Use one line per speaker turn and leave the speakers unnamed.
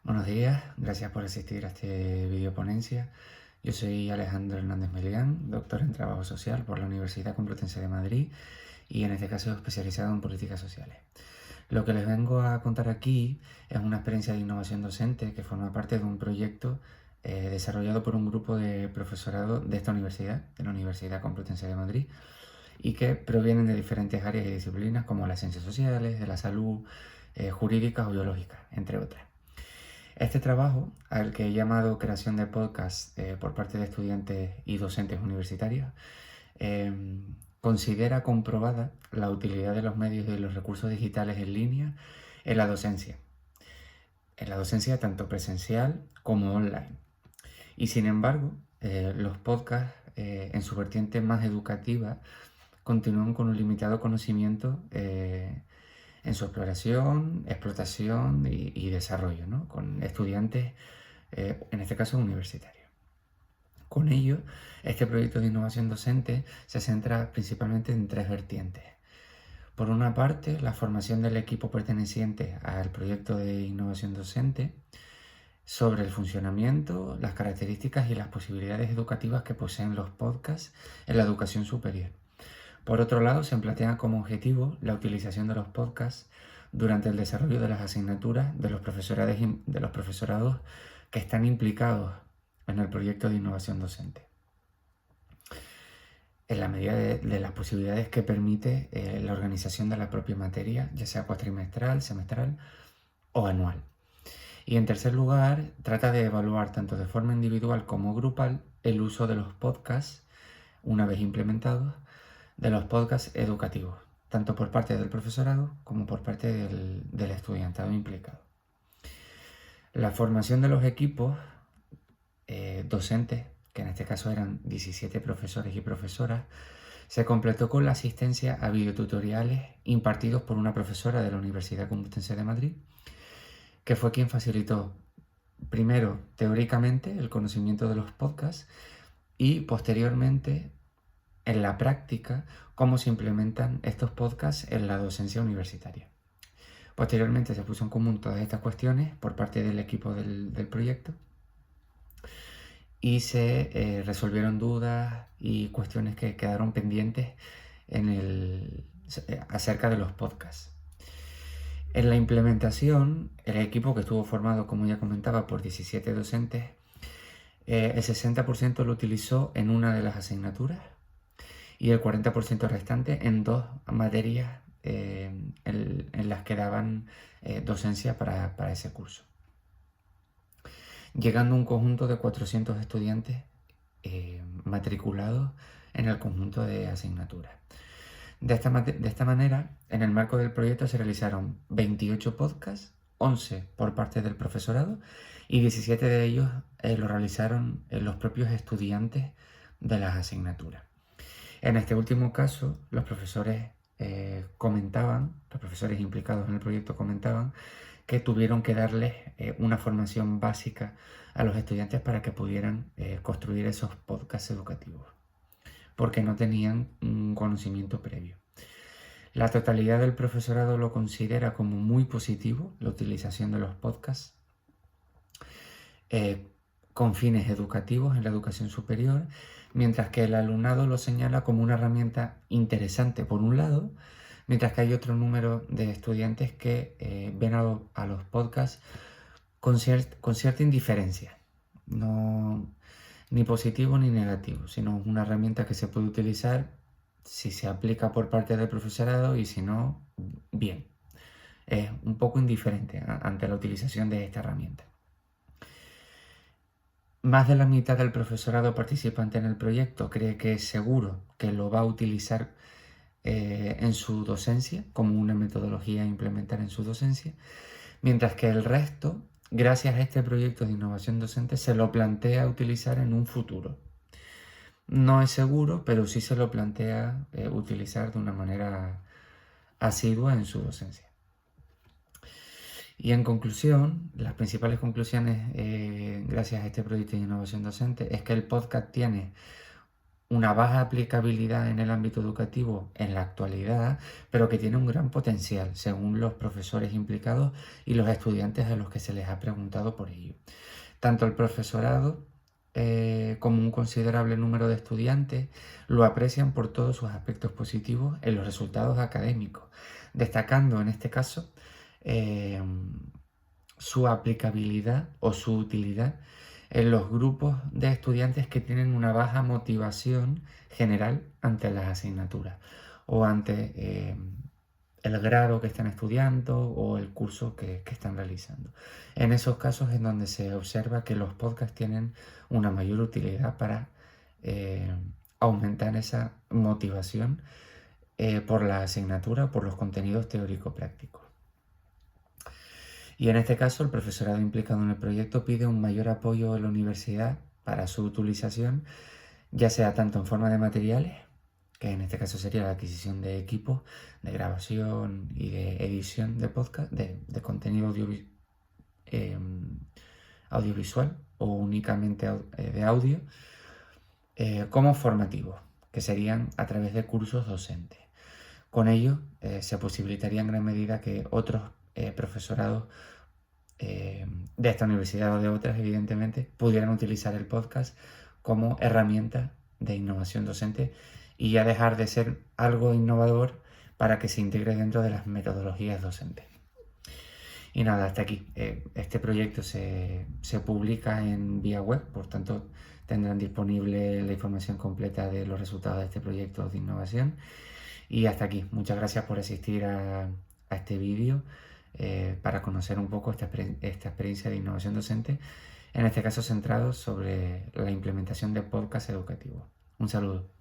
Buenos días, gracias por asistir a este videoponencia. Yo soy Alejandro Hernández Melián, doctor en Trabajo Social por la Universidad Complutense de Madrid y en este caso especializado en políticas sociales. Lo que les vengo a contar aquí es una experiencia de innovación docente que forma parte de un proyecto desarrollado por un grupo de profesorado de esta universidad, de la Universidad Complutense de Madrid, y que provienen de diferentes áreas y disciplinas como las ciencias sociales, de la salud, jurídicas o biológicas, entre otras. Este trabajo, al que he llamado creación de podcast por parte de estudiantes y docentes universitarios, eh, considera comprobada la utilidad de los medios y de los recursos digitales en línea en la docencia. En la docencia tanto presencial como online. Y sin embargo, los podcasts en su vertiente más educativa continúan con un limitado conocimiento en su exploración, explotación y desarrollo, ¿no? Con estudiantes, en este caso universitarios. Con ello, este proyecto de innovación docente se centra principalmente en tres vertientes. Por una parte, la formación del equipo perteneciente al proyecto de innovación docente sobre el funcionamiento, las características y las posibilidades educativas que poseen los podcasts en la educación superior. Por otro lado, se plantea como objetivo la utilización de los podcasts durante el desarrollo de las asignaturas de los profesorados que están implicados en el proyecto de innovación docente, en la medida de las posibilidades que permite la organización de la propia materia, ya sea cuatrimestral, semestral o anual. Y en tercer lugar, trata de evaluar tanto de forma individual como grupal el uso de los podcasts, una vez implementados, de los podcasts educativos, tanto por parte del profesorado como por parte del estudiantado implicado. La formación de los equipos docentes, que en este caso eran 17 profesores y profesoras, se completó con la asistencia a videotutoriales impartidos por una profesora de la Universidad Complutense de Madrid, que fue quien facilitó, primero, teóricamente, el conocimiento de los podcasts y posteriormente, en la práctica, cómo se implementan estos podcasts en la docencia universitaria. Posteriormente se puso en común todas estas cuestiones por parte del equipo del proyecto y se resolvieron dudas y cuestiones que quedaron pendientes acerca de los podcasts. En la implementación, el equipo, que estuvo formado, como ya comentaba, por 17 docentes, el 60% lo utilizó en una de las asignaturas y el 40% restante en dos materias en las que daban docencia para ese curso, llegando a un conjunto de 400 estudiantes matriculados en el conjunto de asignaturas. De esta manera, en el marco del proyecto se realizaron 28 podcasts, 11 por parte del profesorado y 17 de ellos lo realizaron los propios estudiantes de las asignaturas. En este último caso, los profesores los profesores implicados en el proyecto comentaban que tuvieron que darles una formación básica a los estudiantes para que pudieran construir esos podcasts educativos, porque no tenían un conocimiento previo. La totalidad del profesorado lo considera como muy positivo, la utilización de los podcasts con fines educativos en la educación superior, mientras que el alumnado lo señala como una herramienta interesante por un lado, mientras que hay otro número de estudiantes que ven a los podcasts con cierta indiferencia, no ni positivo ni negativo, sino una herramienta que se puede utilizar si se aplica por parte del profesorado y si no, bien. Es un poco indiferente ante la utilización de esta herramienta. Más de la mitad del profesorado participante en el proyecto cree que es seguro que lo va a utilizar en su docencia, como una metodología a implementar en su docencia, mientras que el resto, gracias a este proyecto de innovación docente, se lo plantea utilizar en un futuro. No es seguro, pero sí se lo plantea utilizar de una manera asidua en su docencia. Y en conclusión, las principales conclusiones gracias a este proyecto de innovación docente es que el podcast tiene una baja aplicabilidad en el ámbito educativo en la actualidad, pero que tiene un gran potencial según los profesores implicados y los estudiantes a los que se les ha preguntado por ello. Tanto el profesorado como un considerable número de estudiantes lo aprecian por todos sus aspectos positivos en los resultados académicos, destacando en este caso eh, su aplicabilidad o su utilidad en los grupos de estudiantes que tienen una baja motivación general ante las asignaturas o ante el grado que están estudiando o el curso que están realizando. En esos casos es donde se observa que los podcasts tienen una mayor utilidad para aumentar esa motivación por la asignatura o por los contenidos teórico-prácticos. Y en este caso, el profesorado implicado en el proyecto pide un mayor apoyo a la universidad para su utilización, ya sea tanto en forma de materiales, que en este caso sería la adquisición de equipos de grabación y de edición de podcast, de contenido audiovisual o únicamente de audio, como formativos, que serían a través de cursos docentes. Con ello se posibilitaría en gran medida que otros profesorados de esta universidad o de otras, evidentemente, pudieran utilizar el podcast como herramienta de innovación docente y ya dejar de ser algo innovador para que se integre dentro de las metodologías docentes. Y nada, hasta aquí. Este proyecto se publica en vía web, por tanto tendrán disponible la información completa de los resultados de este proyecto de innovación. Y hasta aquí. Muchas gracias por asistir a este vídeo para conocer un poco esta experiencia de innovación docente, en este caso centrado sobre la implementación de podcast educativos. Un saludo.